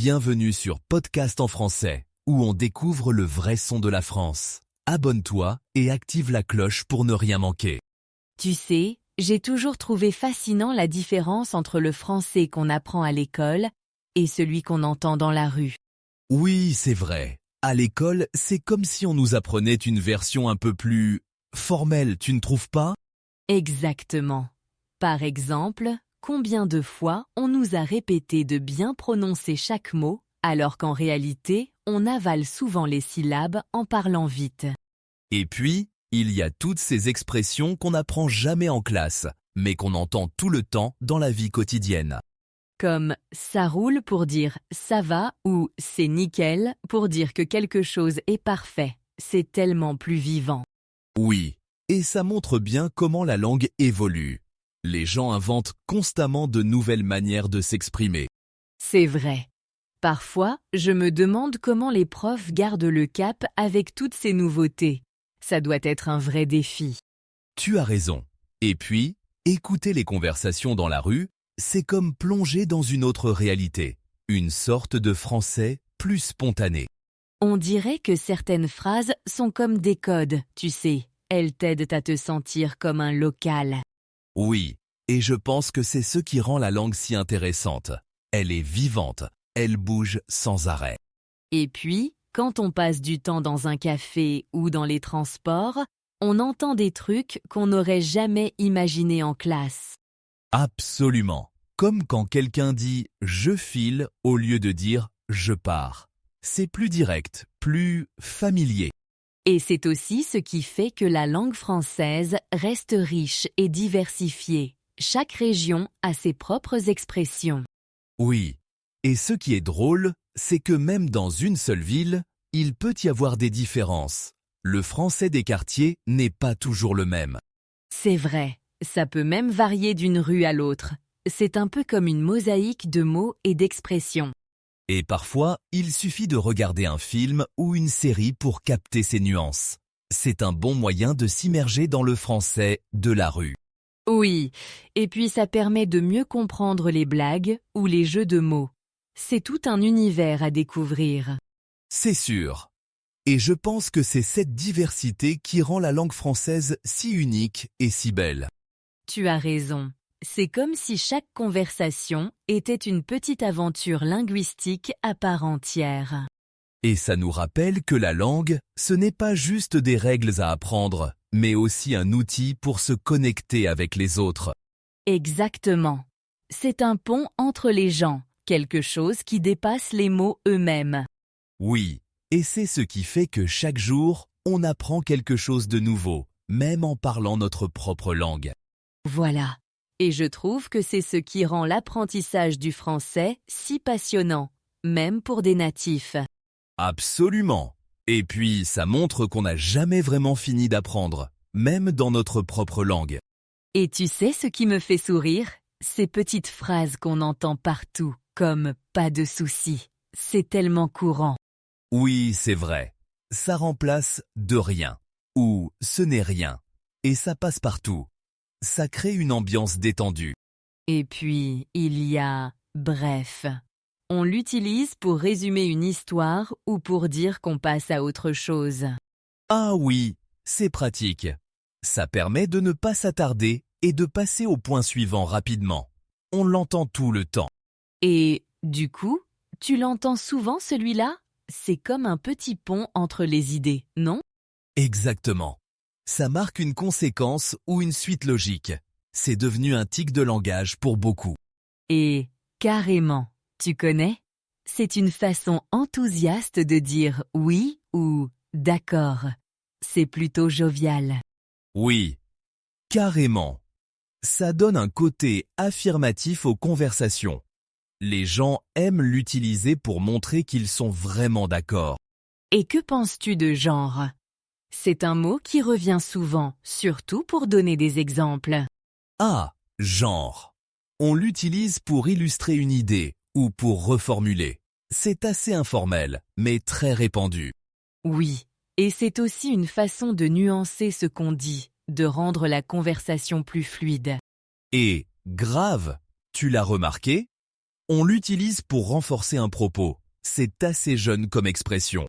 Bienvenue sur Podcast en français, où on découvre le vrai son de la France. Abonne-toi et active la cloche pour ne rien manquer. Tu sais, j'ai toujours trouvé fascinant la différence entre le français qu'on apprend à l'école et celui qu'on entend dans la rue. Oui, c'est vrai. À l'école, c'est comme si on nous apprenait une version un peu plus formelle, tu ne trouves pas? Exactement. Par exemple, combien de fois on nous a répété de bien prononcer chaque mot, alors qu'en réalité, on avale souvent les syllabes en parlant vite. Et puis, il y a toutes ces expressions qu'on n'apprend jamais en classe, mais qu'on entend tout le temps dans la vie quotidienne. Comme « ça roule » pour dire « ça va » ou « c'est nickel » pour dire que quelque chose est parfait. C'est tellement plus vivant. Oui, et ça montre bien comment la langue évolue. Les gens inventent constamment de nouvelles manières de s'exprimer. C'est vrai. Parfois, je me demande comment les profs gardent le cap avec toutes ces nouveautés. Ça doit être un vrai défi. Tu as raison. Et puis, écouter les conversations dans la rue, c'est comme plonger dans une autre réalité, une sorte de français plus spontané. On dirait que certaines phrases sont comme des codes, tu sais. Elles t'aident à te sentir comme un local. Oui, et je pense que c'est ce qui rend la langue si intéressante. Elle est vivante, elle bouge sans arrêt. Et puis, quand on passe du temps dans un café ou dans les transports, on entend des trucs qu'on n'aurait jamais imaginés en classe. Absolument. Comme quand quelqu'un dit « je file » au lieu de dire « je pars ». C'est plus direct, plus familier. Et c'est aussi ce qui fait que la langue française reste riche et diversifiée. Chaque région a ses propres expressions. Oui. Et ce qui est drôle, c'est que même dans une seule ville, il peut y avoir des différences. Le français des quartiers n'est pas toujours le même. C'est vrai, ça peut même varier d'une rue à l'autre. C'est un peu comme une mosaïque de mots et d'expressions. Et parfois, il suffit de regarder un film ou une série pour capter ces nuances. C'est un bon moyen de s'immerger dans le français de la rue. Oui, et puis ça permet de mieux comprendre les blagues ou les jeux de mots. C'est tout un univers à découvrir. C'est sûr. Et je pense que c'est cette diversité qui rend la langue française si unique et si belle. Tu as raison. C'est comme si chaque conversation était une petite aventure linguistique à part entière. Et ça nous rappelle que la langue, ce n'est pas juste des règles à apprendre, mais aussi un outil pour se connecter avec les autres. Exactement. C'est un pont entre les gens, quelque chose qui dépasse les mots eux-mêmes. Oui, et c'est ce qui fait que chaque jour, on apprend quelque chose de nouveau, même en parlant notre propre langue. Voilà. Et je trouve que c'est ce qui rend l'apprentissage du français si passionnant, même pour des natifs. Absolument. Et puis, ça montre qu'on n'a jamais vraiment fini d'apprendre, même dans notre propre langue. Et tu sais ce qui me fait sourire? Ces petites phrases qu'on entend partout, comme « pas de souci ». C'est tellement courant. Oui, c'est vrai. Ça remplace « de rien » ou « ce n'est rien ». Et ça passe partout. Ça crée une ambiance détendue. Et puis, il y a « bref ». On l'utilise pour résumer une histoire ou pour dire qu'on passe à autre chose. Ah oui, c'est pratique. Ça permet de ne pas s'attarder et de passer au point suivant rapidement. On l'entend tout le temps. Et, du coup, tu l'entends souvent celui-là? C'est comme un petit pont entre les idées, non? Exactement. Ça marque une conséquence ou une suite logique. C'est devenu un tic de langage pour beaucoup. Et carrément, tu connais? C'est une façon enthousiaste de dire oui ou d'accord. C'est plutôt jovial. Oui, carrément. Ça donne un côté affirmatif aux conversations. Les gens aiment l'utiliser pour montrer qu'ils sont vraiment d'accord. Et que penses-tu de genre? C'est un mot qui revient souvent, surtout pour donner des exemples. Ah, genre. On l'utilise pour illustrer une idée ou pour reformuler. C'est assez informel, mais très répandu. Oui, et c'est aussi une façon de nuancer ce qu'on dit, de rendre la conversation plus fluide. Et, grave, tu l'as remarqué? On l'utilise pour renforcer un propos. C'est assez jeune comme expression.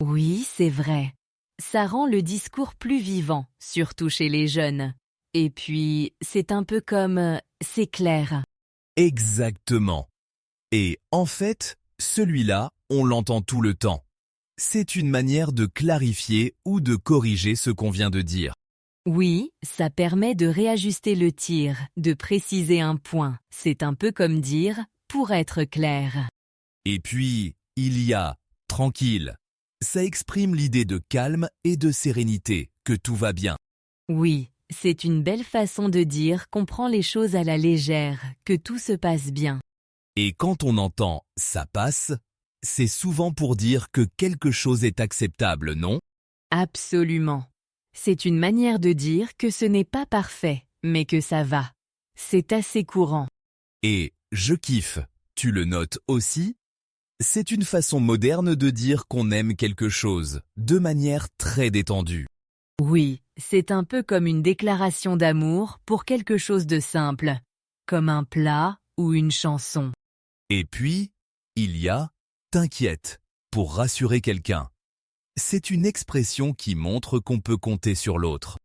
Oui, c'est vrai. Ça rend le discours plus vivant, surtout chez les jeunes. Et puis, c'est un peu comme c'est clair. Exactement. Et en fait, celui-là, on l'entend tout le temps. C'est une manière de clarifier ou de corriger ce qu'on vient de dire. Oui, ça permet de réajuster le tir, de préciser un point. C'est un peu comme dire pour être clair. Et puis, il y a tranquille. Ça exprime l'idée de calme et de sérénité, que tout va bien. Oui, c'est une belle façon de dire qu'on prend les choses à la légère, que tout se passe bien. Et quand on entend « ça passe », c'est souvent pour dire que quelque chose est acceptable, non? Absolument. C'est une manière de dire que ce n'est pas parfait, mais que ça va. C'est assez courant. Et « je kiffe », tu le notes aussi? C'est une façon moderne de dire qu'on aime quelque chose, de manière très détendue. Oui, c'est un peu comme une déclaration d'amour pour quelque chose de simple, comme un plat ou une chanson. Et puis, il y a « t'inquiète » pour rassurer quelqu'un. C'est une expression qui montre qu'on peut compter sur l'autre.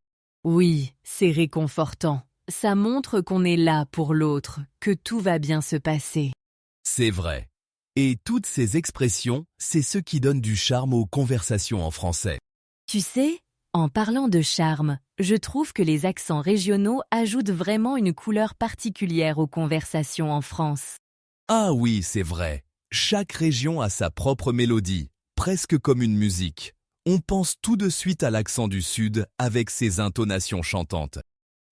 Oui, c'est réconfortant. Ça montre qu'on est là pour l'autre, que tout va bien se passer. C'est vrai. Et toutes ces expressions, c'est ce qui donne du charme aux conversations en français. Tu sais, en parlant de charme, je trouve que les accents régionaux ajoutent vraiment une couleur particulière aux conversations en France. Ah oui, c'est vrai. Chaque région a sa propre mélodie, presque comme une musique. On pense tout de suite à l'accent du Sud avec ses intonations chantantes.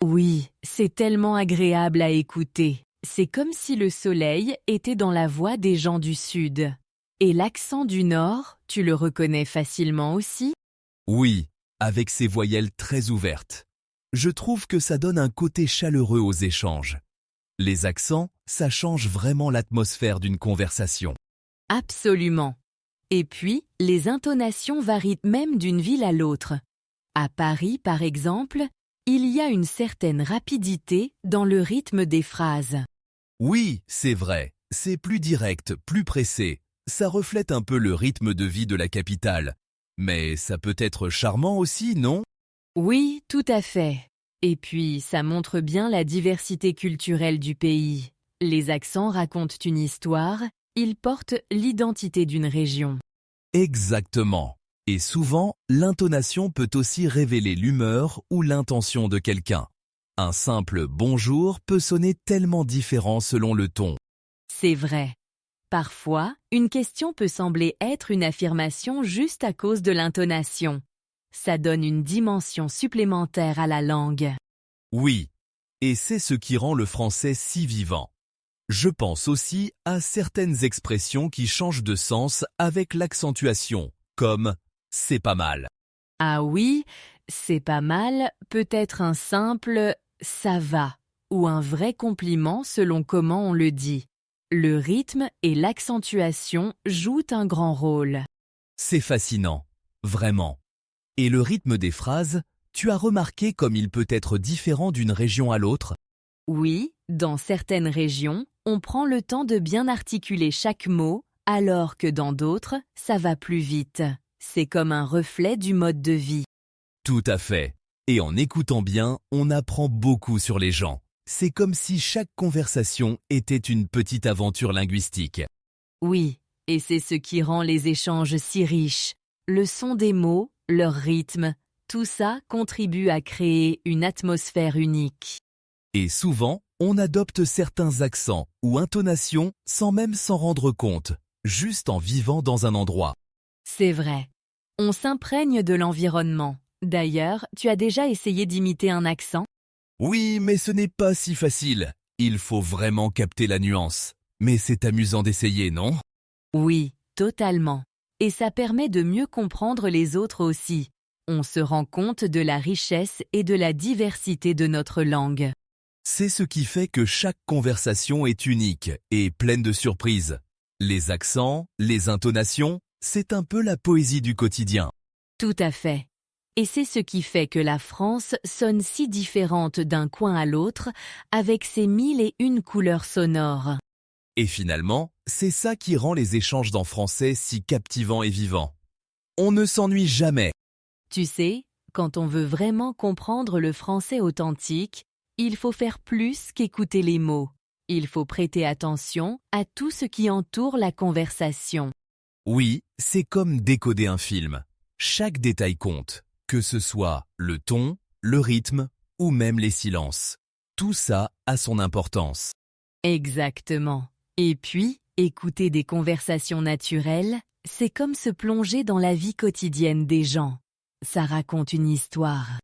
Oui, c'est tellement agréable à écouter. C'est comme si le soleil était dans la voix des gens du Sud. Et l'accent du Nord, tu le reconnais facilement aussi? Oui, avec ses voyelles très ouvertes. Je trouve que ça donne un côté chaleureux aux échanges. Les accents, ça change vraiment l'atmosphère d'une conversation. Absolument. Et puis, les intonations varient même d'une ville à l'autre. À Paris, par exemple, il y a une certaine rapidité dans le rythme des phrases. Oui, c'est vrai, c'est plus direct, plus pressé. Ça reflète un peu le rythme de vie de la capitale. Mais ça peut être charmant aussi, non? Oui, tout à fait. Et puis, ça montre bien la diversité culturelle du pays. Les accents racontent une histoire, ils portent l'identité d'une région. Exactement. Et souvent, l'intonation peut aussi révéler l'humeur ou l'intention de quelqu'un. Un simple bonjour peut sonner tellement différent selon le ton. C'est vrai. Parfois, une question peut sembler être une affirmation juste à cause de l'intonation. Ça donne une dimension supplémentaire à la langue. Oui, et c'est ce qui rend le français si vivant. Je pense aussi à certaines expressions qui changent de sens avec l'accentuation, comme « c'est pas mal ». Ah oui, c'est pas mal, peut-être un simple « ça va » ou un vrai compliment selon comment on le dit. Le rythme et l'accentuation jouent un grand rôle. C'est fascinant, vraiment. Et le rythme des phrases, tu as remarqué comme il peut être différent d'une région à l'autre? Oui, dans certaines régions, on prend le temps de bien articuler chaque mot, alors que dans d'autres, ça va plus vite. C'est comme un reflet du mode de vie. Tout à fait. Et en écoutant bien, on apprend beaucoup sur les gens. C'est comme si chaque conversation était une petite aventure linguistique. Oui, et c'est ce qui rend les échanges si riches. Le son des mots, leur rythme, tout ça contribue à créer une atmosphère unique. Et souvent, on adopte certains accents ou intonations sans même s'en rendre compte, juste en vivant dans un endroit. C'est vrai. On s'imprègne de l'environnement. D'ailleurs, tu as déjà essayé d'imiter un accent? Oui, mais ce n'est pas si facile. Il faut vraiment capter la nuance. Mais c'est amusant d'essayer, non? Oui, totalement. Et ça permet de mieux comprendre les autres aussi. On se rend compte de la richesse et de la diversité de notre langue. C'est ce qui fait que chaque conversation est unique et pleine de surprises. Les accents, les intonations, c'est un peu la poésie du quotidien. Tout à fait. Et c'est ce qui fait que la France sonne si différente d'un coin à l'autre, avec ses mille et une couleurs sonores. Et finalement, c'est ça qui rend les échanges en français si captivants et vivants. On ne s'ennuie jamais. Tu sais, quand on veut vraiment comprendre le français authentique, il faut faire plus qu'écouter les mots. Il faut prêter attention à tout ce qui entoure la conversation. Oui, c'est comme décoder un film. Chaque détail compte, que ce soit le ton, le rythme ou même les silences. Tout ça a son importance. Exactement. Et puis, écouter des conversations naturelles, c'est comme se plonger dans la vie quotidienne des gens. Ça raconte une histoire.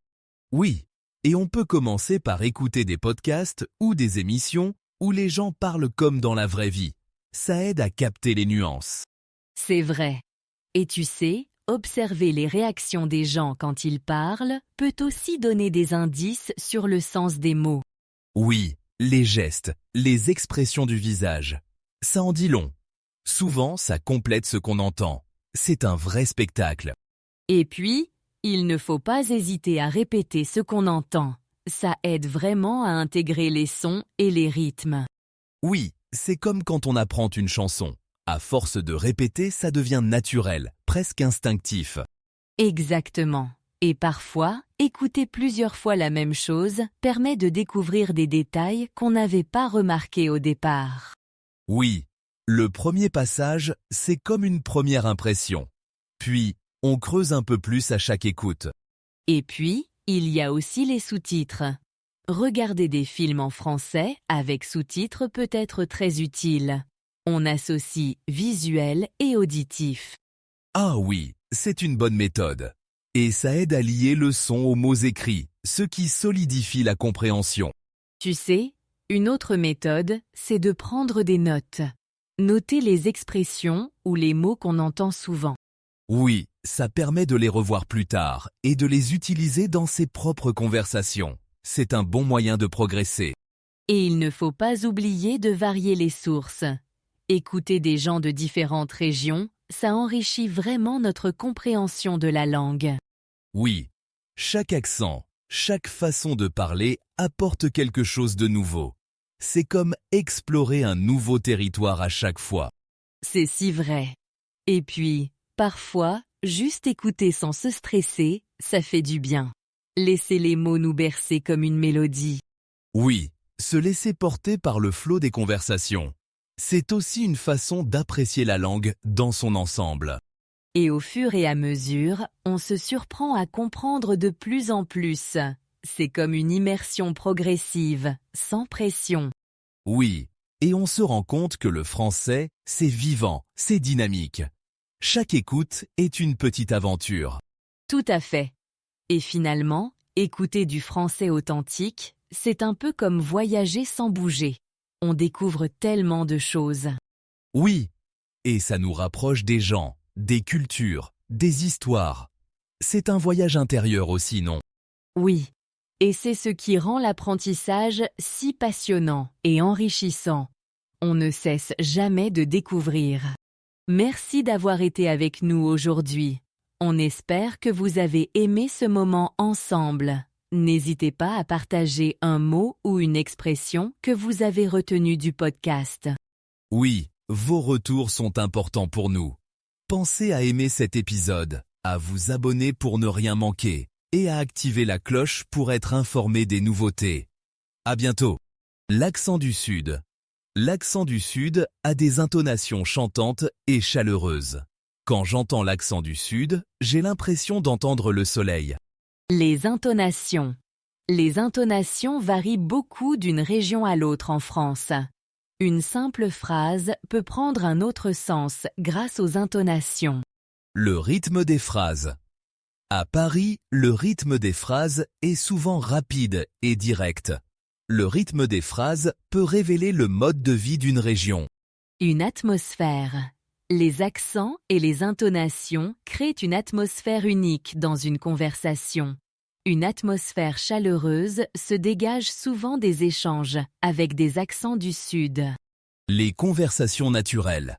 Oui, et on peut commencer par écouter des podcasts ou des émissions où les gens parlent comme dans la vraie vie. Ça aide à capter les nuances. C'est vrai. Et tu sais, observer les réactions des gens quand ils parlent peut aussi donner des indices sur le sens des mots. Oui, les gestes, les expressions du visage. Ça en dit long. Souvent, ça complète ce qu'on entend. C'est un vrai spectacle. Et puis, il ne faut pas hésiter à répéter ce qu'on entend. Ça aide vraiment à intégrer les sons et les rythmes. Oui, c'est comme quand on apprend une chanson. À force de répéter, ça devient naturel, presque instinctif. Exactement. Et parfois, écouter plusieurs fois la même chose permet de découvrir des détails qu'on n'avait pas remarqués au départ. Oui, le premier passage, c'est comme une première impression. Puis, on creuse un peu plus à chaque écoute. Et puis, il y a aussi les sous-titres. Regarder des films en français avec sous-titres peut être très utile. On associe visuel et auditif. Ah oui, c'est une bonne méthode. Et ça aide à lier le son aux mots écrits, ce qui solidifie la compréhension. Tu sais, une autre méthode, c'est de prendre des notes. Noter les expressions ou les mots qu'on entend souvent. Oui, ça permet de les revoir plus tard et de les utiliser dans ses propres conversations. C'est un bon moyen de progresser. Et il ne faut pas oublier de varier les sources. Écouter des gens de différentes régions, ça enrichit vraiment notre compréhension de la langue. Oui, chaque accent, chaque façon de parler apporte quelque chose de nouveau. C'est comme explorer un nouveau territoire à chaque fois. C'est si vrai. Et puis, parfois, juste écouter sans se stresser, ça fait du bien. Laisser les mots nous bercer comme une mélodie. Oui, se laisser porter par le flot des conversations. C'est aussi une façon d'apprécier la langue dans son ensemble. Et au fur et à mesure, on se surprend à comprendre de plus en plus. C'est comme une immersion progressive, sans pression. Oui, et on se rend compte que le français, c'est vivant, c'est dynamique. Chaque écoute est une petite aventure. Tout à fait. Et finalement, écouter du français authentique, c'est un peu comme voyager sans bouger. On découvre tellement de choses. Oui, et ça nous rapproche des gens, des cultures, des histoires. C'est un voyage intérieur aussi, non? Oui. Et c'est ce qui rend l'apprentissage si passionnant et enrichissant. On ne cesse jamais de découvrir. Merci d'avoir été avec nous aujourd'hui. On espère que vous avez aimé ce moment ensemble. N'hésitez pas à partager un mot ou une expression que vous avez retenu du podcast. Oui, vos retours sont importants pour nous. Pensez à aimer cet épisode, à vous abonner pour ne rien manquer et à activer la cloche pour être informé des nouveautés. À bientôt. L'accent du Sud. L'accent du Sud a des intonations chantantes et chaleureuses. Quand j'entends l'accent du Sud, j'ai l'impression d'entendre le soleil. Les intonations. Les intonations varient beaucoup d'une région à l'autre en France. Une simple phrase peut prendre un autre sens grâce aux intonations. Le rythme des phrases. À Paris, le rythme des phrases est souvent rapide et direct. Le rythme des phrases peut révéler le mode de vie d'une région. Une atmosphère. Les accents et les intonations créent une atmosphère unique dans une conversation. Une atmosphère chaleureuse se dégage souvent des échanges avec des accents du Sud. Les conversations naturelles.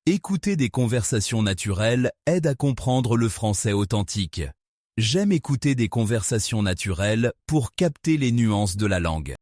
Écouter des conversations naturelles aide à comprendre le français authentique. J'aime écouter des conversations naturelles pour capter les nuances de la langue.